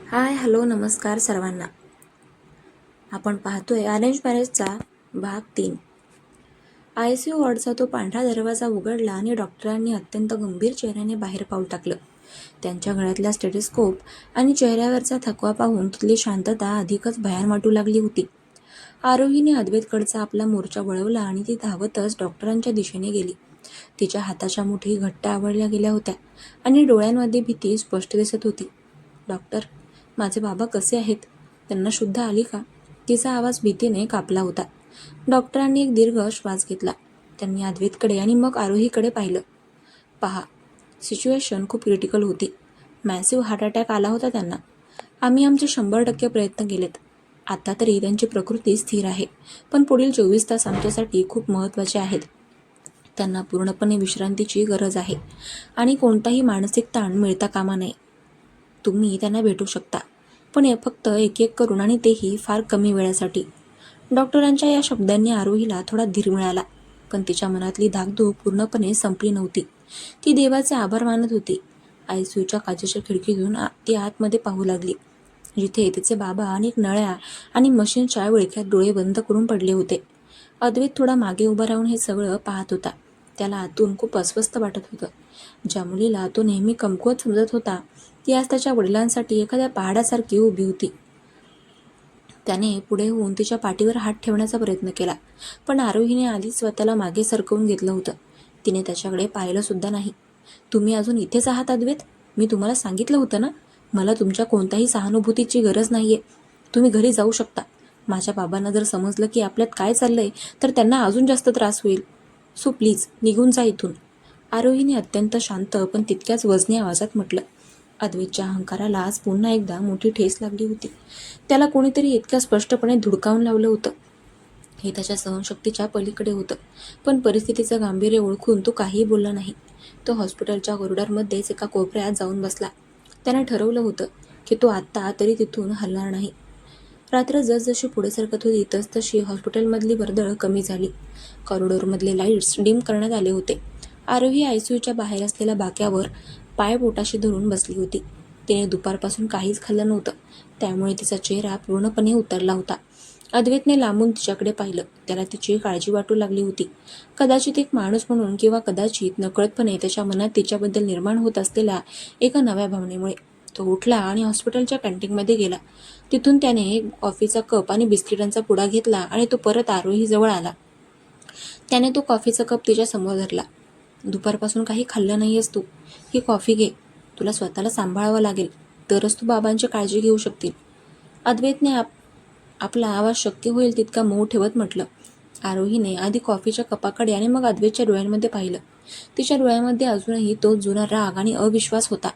Hi hello नमस्कार सर्वांना. आपण पाहतोय अरेंज मॅरेजचा भाग 3. ICU वॉर्डचा तो पांढरा दरवाजा उघडला आणि डॉक्टरांनी अत्यंत गंभीर चेहऱ्याने बाहेर पाऊल टाकलं. त्यांच्या गळ्यातला स्टेथोस्कोप आणि चेहऱ्यावरचा थकवा पाहून तिथली शांतता अधिकच भयान वाटू लागली होती. आरोहीने अद्वैतकडचा आपला मोर्चा वळवला आणि ती धावतच डॉक्टरांच्या दिशेने गेली. तिच्या हाताच्या मुठी घट्ट आवळल्या गेल्या होत्या आणि डोळ्यांमध्ये भीती स्पष्ट दिसत होती. डॉक्टर, माझे बाबा कसे आहेत? त्यांना शुद्ध आली का? तिचा आवाज भीतीने कापला होता. डॉक्टरांनी एक दीर्घ श्वास घेतला. त्यांनी अद्वैतकडे आणि मग आरोहीकडे पाहिलं. पहा, सिच्युएशन खूप क्रिटिकल होती. मॅसिव्ह हार्ट अटॅक आला होता त्यांना. आम्ही आमचे 100% प्रयत्न केलेत. आता तरी त्यांची प्रकृती स्थिर आहे, पण पुढील 24 तास आमच्यासाठी खूप महत्त्वाचे आहेत. त्यांना पूर्णपणे विश्रांतीची गरज आहे आणि कोणताही मानसिक ताण मिळता कामा नये. तुम्ही त्यांना भेटू शकता, पण फक्त एक करून आणि तेही फार कमी वेळासाठी. डॉक्टरांच्या या शब्दांनी आरोहीला थोडा धीर मिळाला, पण तिच्या मनातली धाकधूक पूर्णपणे संपली नव्हती. ती देवाचे आभार मानत होती. ICUच्या काचेच्या खिडकीतून ती आतमध्ये पाहू लागली, जिथे तिचे बाबा अनेक नळ्या आणि मशीनच्या विळख्यात डोळे बंद करून पडले होते. अद्वैत थोडा मागे उभा राहून हे सगळं पाहत होता. त्याला आतून खूप अस्वस्थ वाटत होतं. ज्या मुलीला तो नेहमी कमकुवत समजत होता, ती आज त्याच्या वडिलांसाठी एखाद्या पहाडासारखी उभी होती. त्याने पुढे होऊन तिच्या पाठीवर हात ठेवण्याचा प्रयत्न केला, पण आरोहीने आधीच स्वतःला मागे सरकवून घेतलं होतं. तिने त्याच्याकडे पाहिलं सुद्धा नाही. तुम्ही अजून इथेच आहात अद्वैत? मी तुम्हाला सांगितलं होतं ना, मला तुमच्या कोणत्याही सहानुभूतीची गरज नाहीये. तुम्ही घरी जाऊ शकता. माझ्या बाबांना जर समजलं की आपल्यात काय चाललंय, तर त्यांना अजून जास्त त्रास होईल. सो प्लीज निघून जा इथून. आरोहीने अत्यंत शांत पण तितक्याच वजनी आवाजात म्हटलं. अद्वैतच्या अहंकाराला आज पुन्हा एकदा मोठी ठेस लागली होती. त्याला कोणीतरी इतक्या स्पष्टपणे धुडकावून लावलं होतं. हे त्याच्या सहनशक्तीच्या पलीकडे होतं, पण परिस्थितीचं गांभीर्य ओळखून तो काहीही बोलला नाही. तो हॉस्पिटलच्या कॉरिडॉरमध्येच एका कोपऱ्यात जाऊन बसला. त्याने ठरवलं होतं की तो आत्ता तरी तिथून हलणार नाही. रात्र जसजशी पुढे सरकत होती तसतशी हॉस्पिटलमधली वर्दळ कमी झाली. कॉरिडॉरमधले लाईट्स डिम करण्यात आले होते. आरोही ICUच्या बाहेर असलेल्या बाक्यावर पाय पोटाशी धरून बसली होती. तिने दुपारपासून काहीच खाल्लं नव्हतं, त्यामुळे तिचा चेहरा पूर्णपणे उतरला होता. अद्वैतने लांबून तिच्याकडे पाहिलं. त्याला तिची काळजी वाटू लागली होती. कदाचित एक माणूस म्हणून किंवा कदाचित नकळतपणे त्याच्या मनात तिच्याबद्दल निर्माण होत असलेल्या एका नव्या भावनेमुळे. तो उठला आणि हॉस्पिटलच्या कॅन्टीनमध्ये गेला. तिथून त्याने कॉफीचा कप आणि बिस्किटांचा पुडा घेतला आणि तो परत आरोहीजवळ आला. त्याने तो कॉफीचा कप तिच्या समोर धरला. दुपारपासून काही खाल्लं नाहीयेस तू. ही कॉफी घे. तुला स्वतःला सांभाळावं लागेल, तरच तू बाबांची काळजी घेऊ शकतील. अद्वैतने आपला आवाज शक्य होईल तितका मऊ ठेवत म्हटलं. आरोहीने आधी कॉफीच्या कपाकडे आणि मग अद्वैतच्या डोळ्यांमध्ये पाहिलं. तिच्या डोळ्यांमध्ये अजूनही तो जुना राग आणि अविश्वास होता.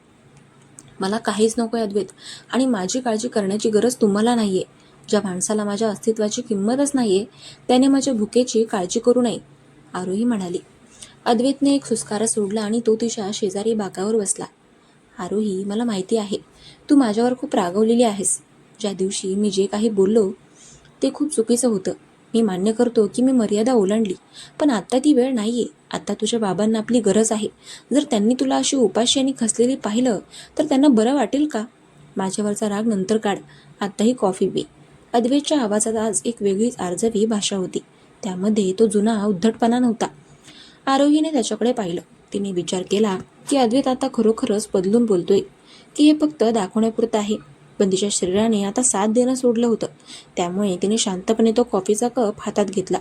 मला काहीच नकोय अद्वैत, आणि माझी काळजी करण्याची गरज तुम्हाला नाहीये. ज्या माणसाला माझ्या अस्तित्वाची किंमतच नाहीये, त्याने माझ्या भुकेची काळजी करू नये, आरोही म्हणाली. अद्वैतने एक सुस्कारा सोडला आणि तो तिच्या शेजारी बाकावर बसला. आरोही, मला माहिती आहे, तू माझ्यावर खूप रागवलेली आहेस. ज्या दिवशी मी जे काही बोललो ते खूप चुकीचं होतं. मी मान्य करतो की मी मर्यादा ओलांडली, पण आत्ता ती वेळ नाहीये. आता तुझ्या बाबांना आपली गरज आहे. जर त्यांनी तुला अशी उपाशी आणि खचलेली पाहिलं तर त्यांना बरं वाटेल का? माझ्यावरचा राग नंतर काढ, आता ही कॉफी पी. अद्वैतच्या आवाजात आज एक वेगळीच आर्जवी भाषा होती. त्यामध्ये तो जुना उद्धटपणा नव्हता. आरोहीने त्याच्याकडे पाहिलं. तिने विचार केला की अद्वैत आता खरोखरच बदलून बोलतोय की हे फक्त दाखवण्यापुरतं आहे. पण तिच्या शरीराने आता साथ देणं सोडलं होतं. त्यामुळे तिने शांतपणे तो कॉफीचा कप हातात घेतला.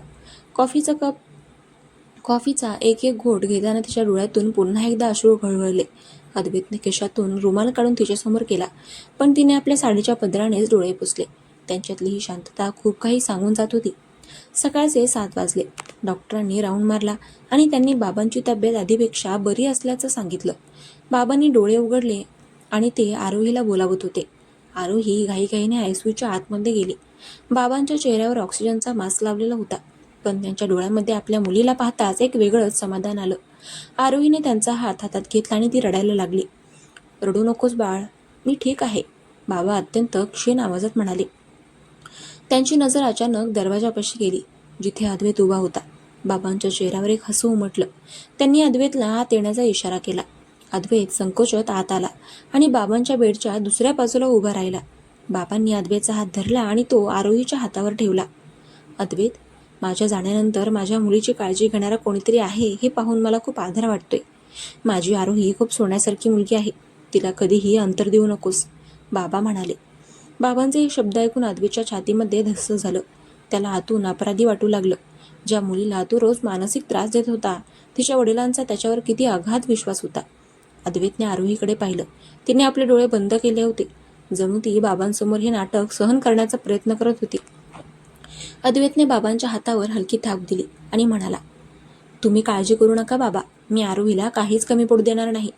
कॉफीचा एक घोट घेताना तिच्या डोळ्यातून पुन्हा एकदा अश्रू गळगळले. अद्वैतने खिशातून रुमाल काढून तिच्यासमोर केला, पण तिने आपल्या साडीच्या पदरानेच डोळे पुसले. त्यांच्यातली ही शांतता खूप काही सांगून जात होती. सकाळचे 7 वाजले. डॉक्टरांनी राऊंड मारला आणि त्यांनी बाबांची तब्येत आधीपेक्षा बरी असल्याचं सांगितलं. बाबांनी डोळे उघडले आणि ते आरोहीला बोलावत होते. आरोही घाईघाईने ICUच्या आतमध्ये गेली. बाबांच्या चेहऱ्यावर ऑक्सिजनचा मास्क लावलेला होता, पण त्यांच्या डोळ्यामध्ये आपल्या मुलीला पाहताच एक वेगळंच समाधान आलं. आरोहीने त्यांचा हात हातात घेतला आणि ती रडायला लागली. रडू नकोस बाळ, मी ठीक आहे, बाबा अत्यंत क्षीण आवाजात म्हणाले. त्यांची नजर अचानक दरवाजापाशी गेली, जिथे अद्वैत उभा होता. बाबांच्या चेहऱ्यावर एक हसू उमटलं. त्यांनी अद्वैतला आत येण्याचा इशारा केला. अद्वैत संकोचत आत आला आणि बाबांच्या बेडच्या दुसऱ्या बाजूला उभा राहिला. बाबांनी अद्वैतचा हात धरला आणि तो आरोहीच्या हातावर ठेवला. अद्वैत, माझ्या जाण्यानंतर माझ्या मुलीची काळजी घेणारा कोणीतरी आहे हे पाहून मला खूप आधार वाटतोय. माझी आरोही खूप सोन्यासारखी मुलगी आहे. तिला कधीही अंतर देऊ नकोस, बाबा म्हणाले. बाबांचे हे शब्द ऐकून अद्वैतच्या छातीमध्ये धस्स झालं. त्याला आतून अपराधी वाटू लागलं. ज्या मुलीला तो रोज मानसिक त्रास देत होता, तिच्या वडिलांचा त्याच्यावर किती अगाध विश्वास होता. अद्वैतने आरोहीकडे पाहिलं. तिने आपले डोळे बंद केले होते. जणू ती बाबांसमोर हे नाटक सहन करण्याचा प्रयत्न करत होती. अद्वैतने बाबांच्या हातावर हलकी थाप दिली आणि म्हणाला, तुम्ही काळजी करू नका बाबा, मी आरोहीला काहीच कमी पडू देणार नाही.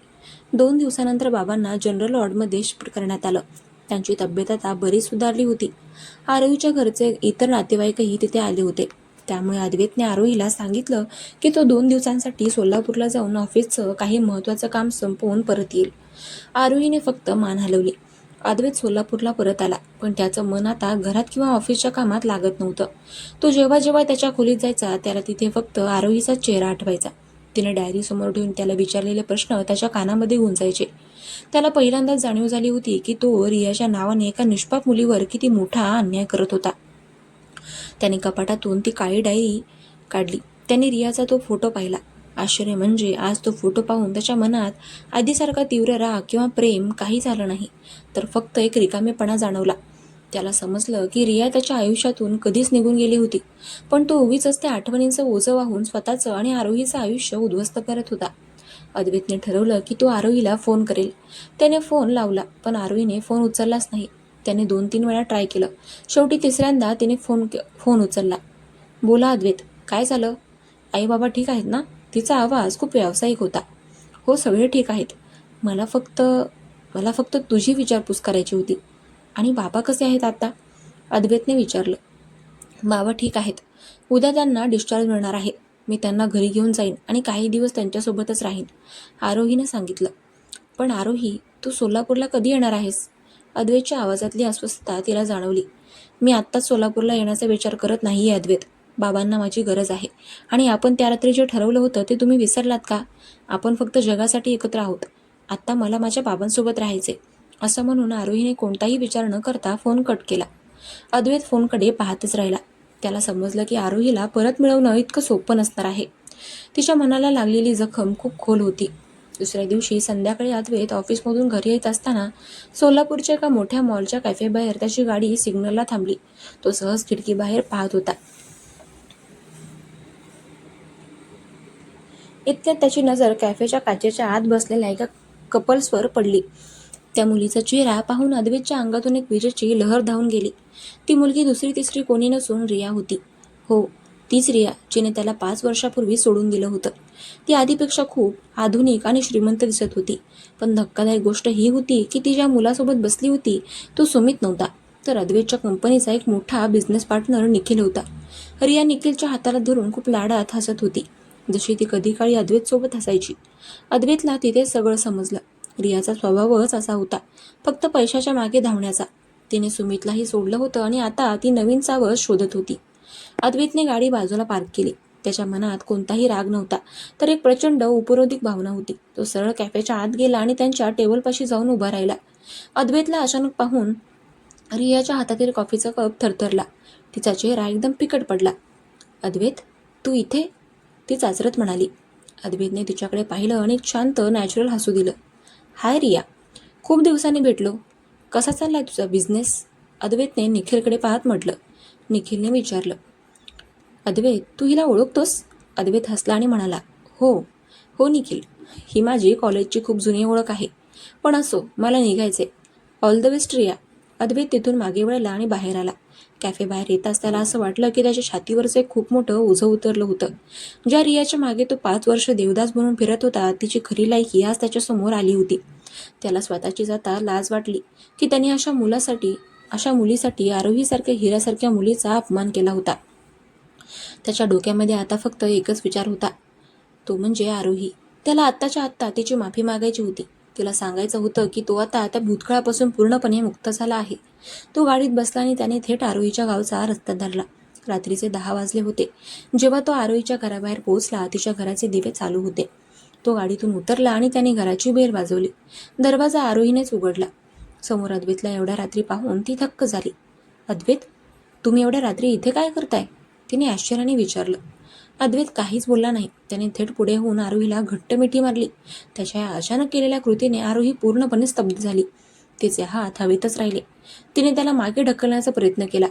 2 दिवसानंतर बाबांना जनरल वॉर्डमध्ये शिफ्ट करण्यात आलं. त्यांची तब्येत आता बरीच सुधारली होती. आरोहीच्या घरचे इतर नातेवाईकही तिथे आले होते. त्यामुळे अद्वैतने आरोहीला सांगितलं की तो 2 दिवसांसाठी सोलापूरला जाऊन ऑफिसचं काही महत्त्वाचं काम संपवून परत येईल. आरोहीने फक्त मान हलवली. अद्वैत सोलापूरला परत आला, पण त्याचं मन आता घरात किंवा ऑफिसच्या कामात लागत नव्हतं. तो जेव्हा जेव्हा त्याच्या खोलीत जायचा, त्याला तिथे फक्त आरोहीचा चेहरा आठवायचा. तिने डायरी समोर ठेवून त्याला विचारलेले प्रश्न त्याच्या कानामध्ये गुंजायचे. त्याला पहिल्यांदाच जाणीव झाली होती की तो रियाच्या नावाने एका निष्पाप मुलीवर किती मोठा अन्याय करत होता. त्याने कपाटातून ती काळी डायरी काढली. त्याने रियाचा तो फोटो पाहिला. आश्चर्य म्हणजे आज तो फोटो पाहून त्याच्या मनात आधीसारखा तीव्र राग किंवा प्रेम काही झालं नाही, तर फक्त एक रिकामेपणा जाणवला. त्याला समजलं की रिया त्याच्या आयुष्यातून कधीच निघून गेली होती, पण तो उगीच त्या आठवणींचं ओझं वाहून स्वतःचं आणि आरोहीचं आयुष्य उद्ध्वस्त करत होता. अद्वैतने ठरवलं की तो आरोहीला फोन करेल. त्याने फोन लावला, पण आरोहीने फोन उचललाच नाही. त्याने 2-3 वेळा ट्राय केलं. शेवटी तिसऱ्यांदा तिने फोन उचलला. बोला अद्वैत, काय झालं? आई बाबा ठीक आहेत ना? तिचा आवाज खूप व्यावसायिक होता. हो, सगळे ठीक आहेत. मला फक्त तुझी विचारपूस करायची होती. आणि बाबा कसे आहेत आता? अद्वैतने विचारलं. बाबा ठीक आहेत. उद्या त्यांना डिस्चार्ज मिळणार आहे. मी त्यांना घरी घेऊन जाईन आणि काही दिवस त्यांच्यासोबतच राहीन, आरोहीने सांगितलं. पण आरोही, तू सोलापूरला कधी येणार आहेस? अद्वैतच्या आवाजातली अस्वस्थता तिला जाणवली. मी आत्ताच सोलापूरला येण्याचा विचार करत नाहीये अद्वैत. बाबांना माझी गरज आहे. आणि आपण त्या रात्री जे ठरवलं होतं ते तुम्ही विसरलात का? आपण फक्त जगासाठी एकत्र आहोत. आत्ता मला माझ्या बाबांसोबत राहायचे. असं म्हणून आरोहीने कोणताही विचार न करता फोन कट केला. अद्वैत फोनकडे पाहतच राहिला. त्याला समजलं की आरोहीला परत मिळवणं इतकं सोपं नसणार आहे. तिच्या मनाला लागलेली जखम खूप खोल होती. दुसऱ्या दिवशी संध्याकाळी अद्वैत ऑफिसमधून घरी येत असताना सोलापूरच्या एका मोठ्या मॉलच्या कॅफेबाहेर त्याची गाडी सिग्नलला थांबली. तो सहज खिडकीबाहेर पाहत होता. इतक्यात त्याची नजर कॅफेच्या काचेच्या आत बसलेल्या एका कपल्सवर पडली. त्या मुलीचा चेहरा पाहून अद्वैतच्या अंगातून एक विजेची लहर धावून गेली. ती मुलगी दुसरी तिसरी कोणी नसून रिया होती. हो, तीच रिया जिने त्याला 5 वर्षापूर्वी सोडून दिलं होतं. ती आधीपेक्षा खूप आधुनिक आणि श्रीमंत दिसत होती. पण धक्कादायक गोष्ट ही होती की ती ज्या मुलासोबत बसली होती तो सुमित नव्हता, तर अद्वैतच्या कंपनीचा एक मोठा बिझनेस पार्टनर निखिल होता. रिया निखिलच्या हाताला धरून खूप लाडात हसत होती, जशी ती कधी काळी अद्वैतसोबत हसायची. अद्वैतला तिथे सगळं समजलं. रियाचा स्वभावच असा होता, फक्त पैशाच्या मागे धावण्याचा. तिने सुमितलाही सोडलं होतं आणि आता ती नवीन सावज शोधत होती. अद्वैतने गाडी बाजूला पार्क केली. त्याच्या मनात कोणताही राग नव्हता, तर एक प्रचंड उपरोधिक भावना होती. तो सरळ कॅफेच्या आत गेला आणि त्यांच्या टेबलपाशी जाऊन उभा राहिला. अद्वैतला अचानक पाहून रियाच्या हातातील कॉफीचा कप थरथरला. तिचा चेहरा एकदम फिकट पडला. अद्वैत, तू इथे? ती चाचरत म्हणाली. अद्वैतने तिच्याकडे पाहिलं आणि एक शांत नॅचरल हसू दिलं. हाय रिया, खूप दिवसांनी भेटलो. कसा चाललाय तुझा बिझनेस? अद्वैतने निखिलकडे पाहत म्हटलं. निखिलने विचारलं. अद्वैत, तू हिला ओळखतोस? अद्वैत हसला आणि म्हणाला, हो हो निखिल, ही माझी कॉलेजची खूप जुनी ओळख आहे. पण असो, मला निघायचे. All the best Riya. Advait तिथून मागे वळला आणि बाहेर आला. कॅफे बाहेर येताच त्याला असं वाटलं की त्याच्या छातीवरचं एक खूप मोठं ओझं उतरलं होतं. ज्या रियाच्या मागे तो 5 वर्ष देवदास बनून फिरत होता, तिची खरी लायकी आज त्याच्यासमोर आली होती. त्याला स्वतःचीच आता लाज वाटली की त्याने अशा मुलीसाठी आरोहीसारख्या हिऱ्यासारख्या मुलीचा अपमान केला होता. त्याच्या डोक्यामध्ये आता फक्त एकच विचार होता, तो म्हणजे आरोही. त्याला आत्ताच्या आत्ता तिची माफी मागायची होती. तिला सांगायचं होतं की तो आता त्या भूतकाळापासून पूर्णपणे मुक्त झाला आहे. तो गाडीत बसला आणि त्याने थेट आरोहीच्या गावचा रस्ता धरला. रात्रीचे 10 वाजले होते. जेव्हा तो आरोहीच्या घराबाहेर पोहोचला, तिच्या घराचे दिवे चालू होते. तो गाडीतून उतरला आणि त्याने घराची बेल वाजवली. दरवाजा आरोहीनेच उघडला. समोर अद्वैतला एवढ्या रात्री पाहून ती थक्क झाली. अद्वैत, तुम्ही एवढ्या रात्री इथे काय करताय? तिने आश्चर्याने विचारलं. अद्वैत काहीच बोलला नाही. त्याने थेट पुढे होऊन आरोहीला घट्ट मिठी मारली. त्याच्या या अचानक केलेल्या कृतीने आरोही पूर्णपणे स्तब्ध झाली. तिचे हात हवेतच राहिले. तिने त्याला मागे ढकलण्याचा प्रयत्न केला.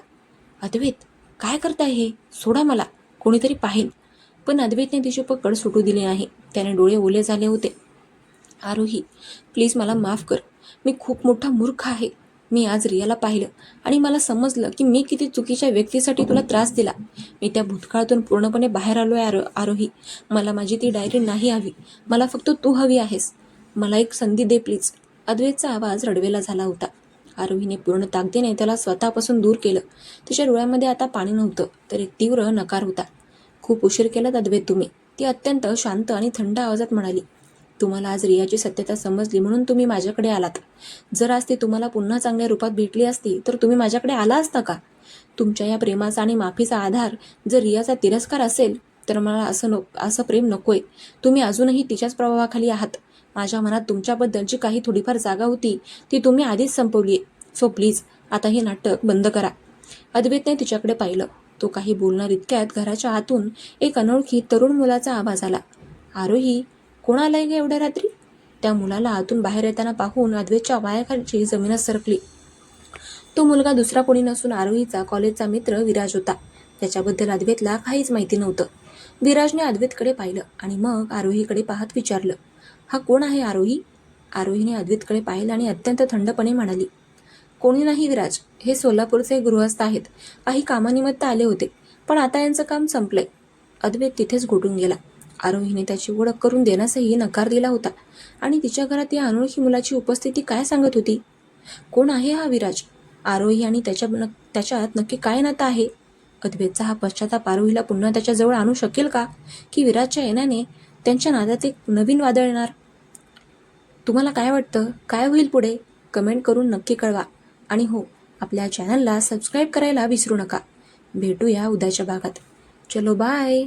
अद्वैत, काय करताय हे? सोडा मला, कोणीतरी पाहिल. पण अद्वैतने तिची पकड सुटू दिली नाही. त्याने डोळे ओले झाले होते. आरोही, प्लीज मला माफ कर. मी खूप मोठा मूर्ख आहे. मी आज रियाला पाहिलं आणि मला समजलं की मी किती चुकीच्या व्यक्तीसाठी तुला त्रास दिला. मी त्या भूतकाळातून पूर्णपणे बाहेर आलोय आरोही. मला माझी ती डायरी नाही हवी. मला फक्त तू हवी आहेस. मला एक संधी दे प्लीज. अद्वैतचा आवाज रडवेला झाला होता. आरोहीने पूर्ण ताकदीने त्याला स्वतःपासून दूर केलं. तिच्या डोळ्यामध्ये आता पाणी नव्हतं, तर एक तीव्र नकार होता. खूप उशीर केलात अद्वैत तुम्ही, ती अत्यंत शांत आणि थंड आवाजात म्हणाली. तुम्हाला आज रियाची सत्यता समजली म्हणून तुम्ही माझ्याकडे आलात. जर आज ती तुम्हाला पुन्हा चांगल्या रूपात भेटली असती तर तुम्ही माझ्याकडे आला असता का? तुमच्या या प्रेमाचा आणि माफीचा आधार जर रियाचा तिरस्कार असेल तर मला असं प्रेम नकोय. तुम्ही अजूनही तिच्याच प्रभावाखाली आहात. माझ्या मनात तुमच्याबद्दल जी काही थोडीफार जागा होती ती तुम्ही आधीच संपवली आहे. सो प्लीज आता हे नाटक बंद करा. अद्वैतने तिच्याकडे पाहिलं. तो काही बोलणार इतक्यात घराच्या आतून एक अनोळखी तरुण मुलाचा आवाज आला. आरोही, कोण आलाय ग एवढ्या रात्री? त्या मुलाला आतून बाहेर येताना पाहून अद्वैतच्या पायाखालची जमीनच सरकली. तो मुलगा दुसरा कोणी नसून आरोहीचा कॉलेजचा मित्र विराज होता. त्याच्याबद्दल अद्वैतला काहीच माहिती नव्हतं. विराजने अद्वैतकडे पाहिलं आणि मग आरोहीकडे पाहत विचारलं, हा कोण आहे आरोही? आरोहीने अद्वैतकडे पाहिलं आणि अत्यंत थंडपणे म्हणाली, कोणी नाही विराज, हे सोलापूरचे गृहस्थ आहेत. काही कामानिमित्त आले होते, पण आता यांचं काम संपलंय. अद्वैत तिथेच घोटून गेला. आरोहीने त्याची ओळख करून देण्यासही नकार दिला होता आणि तिच्या घरात या अनोळखी मुलाची उपस्थिती काय सांगत होती? कोण आहे हा विराज? आरोही आणि त्याच्यात नक्की काय नातं आहे? अद्वैतचा हा पश्चाताप आरोहीला पुन्हा त्याच्याजवळ आणू शकेल का? की विराजच्या येण्याने त्यांच्या नात्यात एक नवीन वादळ येणार? तुम्हाला काय वाटतं? काय होईल पुढे? कमेंट करून नक्की कळवा. आणि हो, आपल्या चॅनलला सबस्क्राईब करायला विसरू नका. भेटूया उद्याच्या भागात. चलो बाय.